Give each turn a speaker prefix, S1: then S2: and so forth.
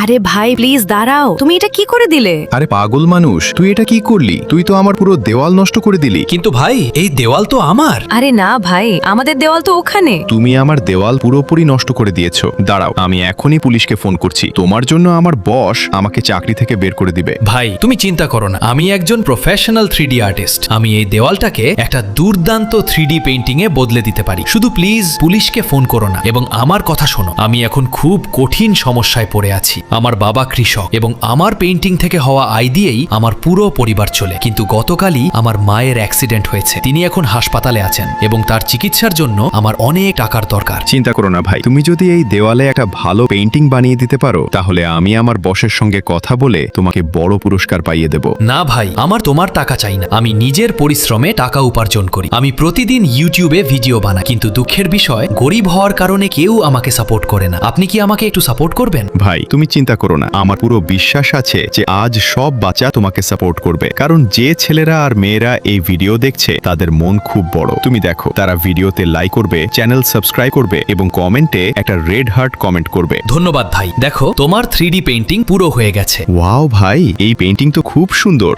S1: আরে ভাই প্লিজ দাঁড়াও, তুমি এটা কি করে দিলে?
S2: আরে পাগল মানুষ, তুই এটা কি করলি? তুই তো আমার পুরো দেওয়াল নষ্ট করে দিলি।
S3: কিন্তু ভাই এই দেওয়াল তো আমার।
S1: আরে না ভাই, আমাদের দেওয়াল তো ওখানে।
S2: তুমি আমার দেওয়াল পুরোপুরি নষ্ট করে দিয়েছো। দাঁড়াও, আমি এখনই পুলিশকে ফোন করছি। তোমার জন্য আমার বস আমাকে চাকরি থেকে বের করে দিবে।
S3: ভাই তুমি চিন্তা করো না, আমি একজন প্রফেশনাল 3D আর্টিস্ট। আমি এই দেওয়ালটাকে একটা দুর্দান্ত 3D পেইন্টিং এ বদলে দিতে পারি। শুধু প্লিজ পুলিশকে ফোন করো না এবং আমার কথা শোনো। আমি এখন খুব কঠিন সমস্যায় পড়ে আছি। আমার বাবা কৃষক এবং আমার পেইন্টিং থেকে হওয়া আয় দিয়েই আমার পুরো পরিবার চলে। কিন্তু গতকালই আমার মায়ের অ্যাক্সিডেন্ট হয়েছে। তিনি এখন হাসপাতালে আছেন এবং তার চিকিৎসার জন্য আমার অনেক টাকার দরকার।
S2: চিন্তা করো না ভাই, তুমি যদি এই দেওয়ালে একটা ভালো পেইন্টিং বানিয়ে দিতে পারো তাহলে আমি আমার বসের সঙ্গে কথা বলে তোমাকে বড় পুরস্কার পাইয়ে দেব।
S3: না ভাই, আমার তোমার টাকা চাই না। আমি নিজের পরিশ্রমে টাকা উপার্জন করি। আমি প্রতিদিন ইউটিউবে ভিডিও বানাই, কিন্তু দুঃখের বিষয় গরিব হওয়ার কারণে কেউ আমাকে সাপোর্ট করে না। আপনি কি আমাকে একটু সাপোর্ট করবেন?
S2: ভাই তুমি চিন্তা করো না, আমার পুরো বিশ্বাস আছে যে আজ সব বাচ্চা তোমাকে সাপোর্ট করবে। কারণ যে ছেলেরা আর মেয়েরা এই ভিডিও দেখছে তাদের মন খুব বড়। তুমি দেখো, তারা ভিডিওতে লাইক করবে, চ্যানেল সাবস্ক্রাইব করবে এবং কমেন্টে একটা রেড হার্ট কমেন্ট করবে।
S3: ধন্যবাদ ভাই। দেখো তোমার 3D পেইন্টিং পুরো হয়ে গেছে।
S2: ওয়াও ভাই, এই পেইন্টিং তো খুব সুন্দর।